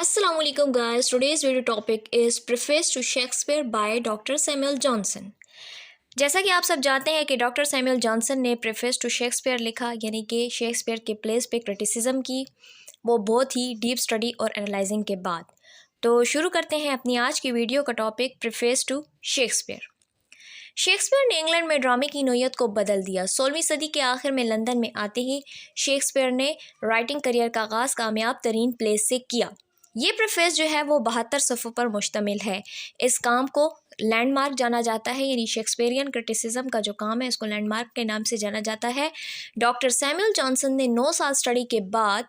Assalamualaikum guys. Today's video topic is Preface to Shakespeare by Dr. Samuel Johnson. जैसा कि आप सब जानते हैं कि डॉक्टर सैमुअल जॉनसन ने प्रेफेस टू शेक्सपियर लिखा, यानी कि शेक्सपियर के प्लेस पे क्रिटिसिज्म की, वो बहुत ही डीप स्टडी और एनालाइजिंग के बाद। तो शुरू करते हैं अपनी आज की वीडियो का topic preface to Shakespeare. Shakespeare ने इंग्लैंड में ड्रामे की नोयत को बदल दिया। 16वीं सदी के आखिर में लंदन में आते ही शेक्सपियर ने राइटिंग करियर का आगाज़ कामयाब तरीन प्लेस से किया। ये प्रेफेस जो है वो 72 सफ़ों पर मुश्तमिल है। इस काम को लैंडमार्क जाना जाता है, यानी शेक्सपियरियन क्रिटिसिज्म का जो काम है इसको लैंडमार्क के नाम से जाना जाता है। डॉक्टर सैमुअल जॉनसन ने 9 साल स्टडी के बाद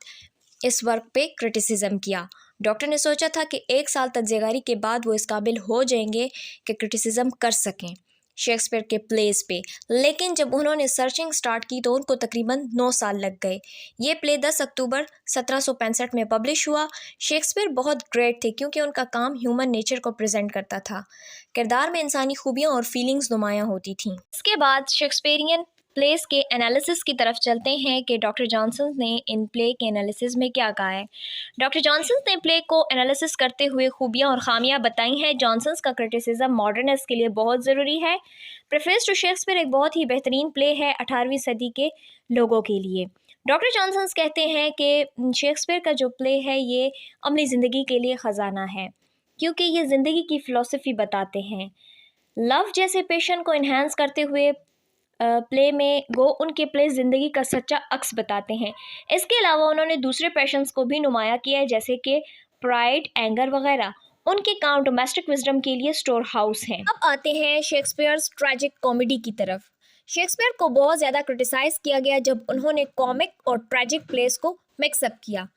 इस वर्क पे क्रिटिसिज्म किया। डॉक्टर ने सोचा था कि 1 साल तजज़ियेगारी के बाद वो इस काबिल हो जाएंगे कि क्रिटिसिज्म कर सकें शेक्सपियर के प्लेस पे, लेकिन जब उन्होंने सर्चिंग स्टार्ट की तो उनको तकरीबन 9 साल लग गए। ये प्ले 10 अक्टूबर 1765 में पब्लिश हुआ। शेक्सपियर बहुत ग्रेट थे क्योंकि उनका काम ह्यूमन नेचर को प्रेजेंट करता था। किरदार में इंसानी खूबियाँ और फीलिंग्स नुमायाँ होती थीं। इसके बाद शेक्सपियरियन प्लेस के एनालिसिस की तरफ चलते हैं कि डॉक्टर जॉनसन ने इन प्ले के एनालिसिस में क्या कहा है। डॉक्टर जॉनसन ने प्ले को एनालिसिस करते हुए खूबियाँ और खामियाँ बताई हैं। जॉनसन्स का क्रिटिसिज्म मॉडर्निस्ट के लिए बहुत ज़रूरी है। प्रेफेस टू शेक्सपियर एक बहुत ही बेहतरीन प्ले है 18वीं सदी के लोगों के लिए। डॉक्टर जॉनसन्स कहते हैं कि शेक्सपियर का जो प्ले है ये अमली ज़िंदगी के लिए ख़जाना है, क्योंकि ये ज़िंदगी की फ़िलॉसफी बताते हैं। लव जैसे पैशन को इन्हांस करते हुए प्ले में वो उनके प्ले ज़िंदगी का सच्चा अक्स बताते हैं। इसके अलावा उन्होंने दूसरे पैशंस को भी नुमाया किया है, जैसे कि प्राइड, एंगर वगैरह। उनके काम डोमेस्टिक विजडम के लिए स्टोर हाउस हैं। अब आते हैं शेक्सपियर्स ट्रैजिक कॉमेडी की तरफ। शेक्सपियर को बहुत ज़्यादा क्रिटिसाइज़ किया गया जब उन्होंने कॉमिक और ट्रैजिक प्लेस को मिक्सअप किया।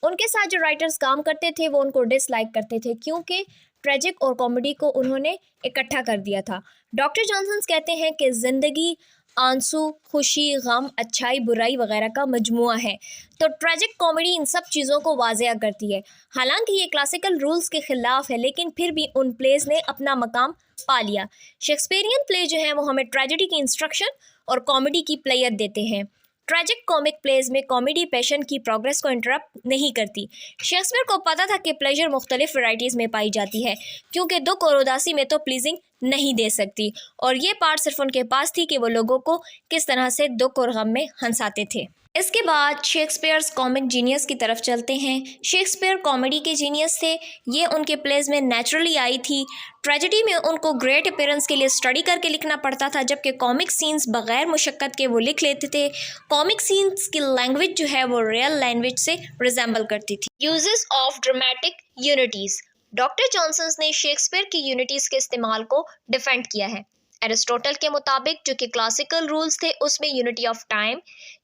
उनके साथ जो राइटर्स काम करते थे वो उनको डिसलाइक करते थे क्योंकि ट्रेजिक और कॉमेडी को उन्होंने इकट्ठा कर दिया था। डॉक्टर जॉनसन कहते हैं कि ज़िंदगी आंसू, खुशी, गम, अच्छाई, बुराई वगैरह का मजमुआ है, तो ट्रेजिक कॉमेडी इन सब चीज़ों को वाज़ेह करती है। हालांकि ये क्लासिकल रूल्स के ख़िलाफ़ है, लेकिन फिर भी उन प्लेस ने अपना मकाम पा लिया। शेक्सपियरियन प्ले जो है वो हमें ट्रेजेडी की इंस्ट्रक्शन और कॉमेडी की प्लेयर देते हैं। ट्रैजिक कॉमिक प्लेज में कॉमेडी पैशन की प्रोग्रेस को इंटरप्ट नहीं करती। शेक्सपियर को पता था कि प्लेजर मुख्तलिफ वैराइटीज़ में पाई जाती है, क्योंकि दुख और उदासी में तो प्लीजिंग नहीं दे सकती, और ये पार्ट सिर्फ उनके पास थी कि वो लोगों को किस तरह से दुख और गम में हंसाते थे। इसके बाद शेक्सपियर्स कॉमिक जीनियस की तरफ चलते हैं। शेक्सपियर कॉमेडी के जीनियस थे। ये उनके प्लेज में नेचुरली आई थी। ट्रेजेडी में उनको ग्रेट अपीयरेंस के लिए स्टडी करके लिखना पड़ता था, जबकि कॉमिक सीन्स बग़ैर मुशक्क़त के वो लिख लेते थे। कॉमिक सीन्स की लैंग्वेज जो है वो रियल लैंग्वेज से रिजेंबल करती थी। Uses of dramatic unities. Doctor Johnson ने शेक्सपियर की यूनिटीज़ के इस्तेमाल को डिफेंड किया है। एरिस्टोटल के मुताबिक जो कि क्लासिकल रूल्स थे उसमें unity of time,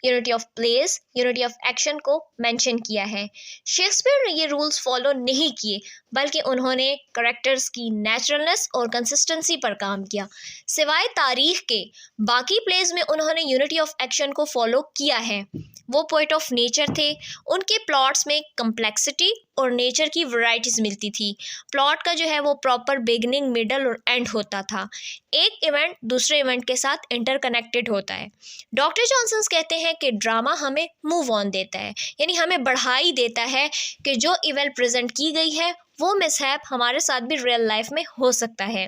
unity of place, unity of action को मेंशन किया है। शेक्सपियर ने ये रूल्स फॉलो नहीं किए, बल्कि उन्होंने करेक्टर्स की नेचुरलनेस और कंसिस्टेंसी पर काम किया। सिवाय तारीख के बाकी प्लेस में उन्होंने यूनिटी ऑफ एक्शन को फॉलो किया है। वो पोएट ऑफ नेचर थे। उनके प्लॉट्स में कम्प्लेक्सिटी और नेचर की वैराइटीज़ मिलती थी। प्लॉट का जो है वो प्रॉपर बिगनिंग, मिडल और एंड होता था। एक इवेंट दूसरे इवेंट के साथ इंटरकनेक्टेड होता है। डॉक्टर जॉनसन कहते हैं कि ड्रामा हमें मूव ऑन देता है, यानी हमें बढ़ाई देता है कि जो इवेंट प्रेजेंट की गई है वो मिसहैप हमारे साथ भी रियल लाइफ में हो सकता है।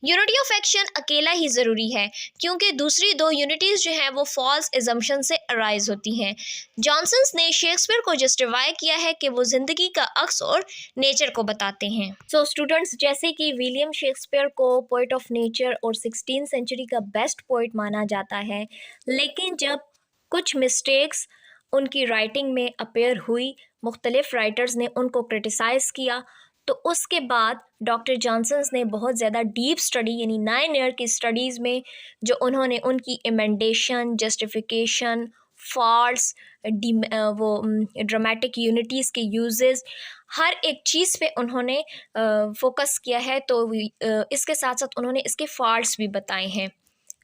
यूनिटी ऑफ एक्शन अकेला ही ज़रूरी है, क्योंकि दूसरी दो यूनिटीज़ जो हैं वो फॉल्स एजम्पशन से अराइज होती हैं। जॉनसन्स ने शेक्सपियर को जस्टिफाई किया है कि वो ज़िंदगी का अक्स और नेचर को बताते हैं। सो स्टूडेंट्स, जैसे कि विलियम शेक्सपियर को पोएट ऑफ नेचर और 16th सेंचुरी का बेस्ट पोएट माना जाता है, लेकिन जब कुछ मिस्टेक्स उनकी राइटिंग में अपेयर हुई, मुख्तलिफ राइटर्स ने उनको क्रिटिसाइज़ किया, तो उसके बाद डॉक्टर जॉनसन्स ने बहुत ज़्यादा डीप स्टडी, यानी 9 ईयर की स्टडीज़ में जो उन्होंने उनकी एमेंडेशन, जस्टिफिकेशन, फॉल्ट्स, वो ड्रामेटिक यूनिटीज़ के यूजेस, हर एक चीज़ पे उन्होंने फोकस किया है। तो इसके साथ साथ उन्होंने इसके फॉल्ट्स भी बताए हैं।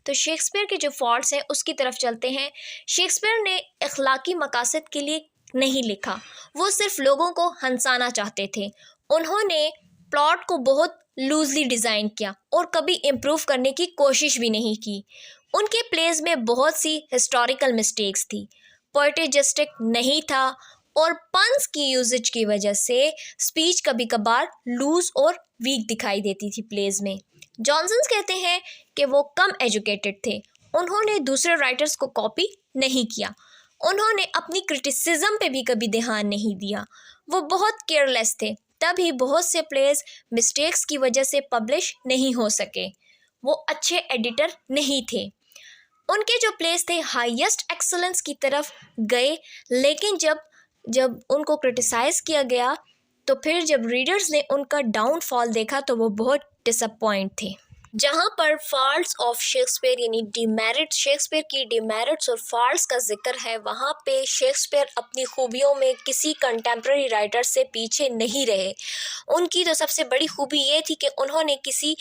तो शेक्सपियर के जो फॉल्ट्स हैं उसकी तरफ चलते हैं। शेक्सपियर ने अखलाकी मकासद के लिए नहीं लिखा, वो सिर्फ लोगों को हंसाना चाहते थे। उन्होंने प्लॉट को बहुत लूजली डिज़ाइन किया और कभी इम्प्रूव करने की कोशिश भी नहीं की। उनके प्लेस में बहुत सी हिस्टोरिकल मिस्टेक्स थी, पोएटिक जस्टिस नहीं था, और पन्स की यूजेज की वजह से स्पीच कभी कभार लूज और वीक दिखाई देती थी प्लेज में। जॉनसन कहते हैं कि वो कम एजुकेटेड थे, उन्होंने दूसरे राइटर्स को कॉपी नहीं किया, उन्होंने अपनी क्रिटिसिज्म पे भी कभी ध्यान नहीं दिया, वो बहुत केयरलेस थे, तभी बहुत से प्लेस मिस्टेक्स की वजह से पब्लिश नहीं हो सके। वो अच्छे एडिटर नहीं थे, उनके जो प्लेस थे हाईएस्ट एक्सलेंस की तरफ गए, लेकिन जब उनको क्रिटिसाइज़ किया गया तो फिर जब रीडर्स ने उनका डाउनफॉल देखा तो वो बहुत डिसअपॉइंट थे। जहाँ पर फॉल्ट्स ऑफ शेक्सपियर यानी डिमेरिट, शेक्सपियर की डिमेरिट्स और फॉल्ट्स का जिक्र है, वहाँ पे शेक्सपियर अपनी खूबियों में किसी कंटेम्प्रेरी राइटर से पीछे नहीं रहे। उनकी तो सबसे बड़ी खूबी ये थी कि उन्होंने किसी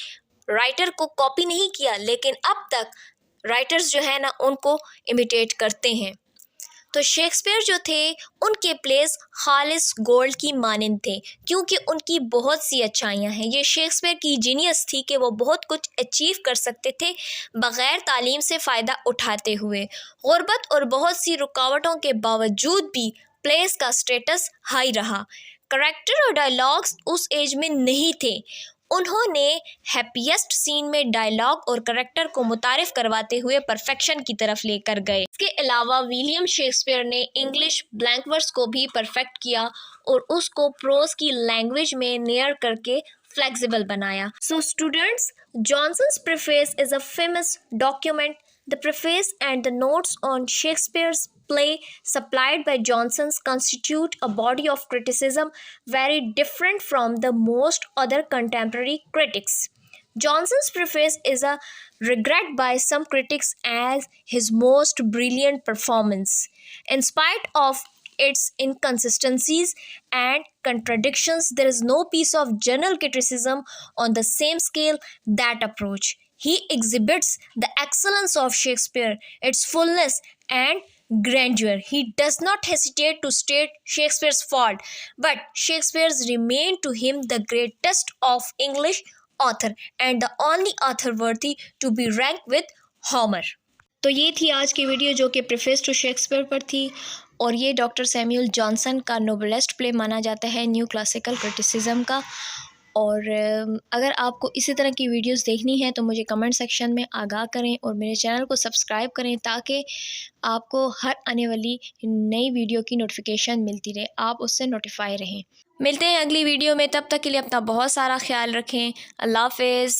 राइटर को कॉपी नहीं किया, लेकिन अब तक राइटर्स जो है ना उनको इमिटेट करते हैं। तो शेक्सपियर जो थे उनके प्लेस खालिस गोल्ड की मानंद थे, क्योंकि उनकी बहुत सी अच्छाइयाँ हैं। ये शेक्सपियर की जीनियस थी कि वो बहुत कुछ अचीव कर सकते थे बग़ैर तालीम से फ़ायदा उठाते हुए। गुर्बत और बहुत सी रुकावटों के बावजूद भी प्लेस का स्टेटस हाई रहा। करैक्टर और डायलॉग्स उस एज में नहीं थे, उन्होंने हैप्पीएस्ट सीन में डायलॉग और करैक्टर को मुतारिफ करवाते हुए परफेक्शन की तरफ लेकर गए। इसके अलावा विलियम शेक्सपियर ने इंग्लिश ब्लैंक वर्ड्स को भी परफेक्ट किया और उसको प्रोज की लैंग्वेज में नेयर करके फ्लेक्सिबल बनाया। So students, Johnson's preface is a famous document. The preface and the notes on Shakespeare's play supplied by Johnson constitute a body of criticism very different from the most other contemporary critics. Johnson's preface is a regret by some critics as his most brilliant performance. In spite of its inconsistencies and contradictions, there is no piece of general criticism on the same scale that approach. He exhibits the excellence of Shakespeare, its fullness and grandeur. He does not hesitate to state Shakespeare's fault, but Shakespeare's remained to him the greatest of English author and the only author worthy to be ranked with Homer. तो ये थी आज की video जो कि preface to Shakespeare पर थी, और ये डॉक्टर सैमुअल जॉनसन का नोबेलेस्ट प्ले माना जाता है न्यू क्लासिकल क्रिटिसिज्म का। और अगर आपको इसी तरह की वीडियोस देखनी है तो मुझे कमेंट सेक्शन में आगाह करें और मेरे चैनल को सब्सक्राइब करें, ताकि आपको हर आने वाली नई वीडियो की नोटिफिकेशन मिलती रहे, आप उससे नोटिफाई रहें। मिलते हैं अगली वीडियो में, तब तक के लिए अपना बहुत सारा ख्याल रखें। अल्लाह हाफ़िज़।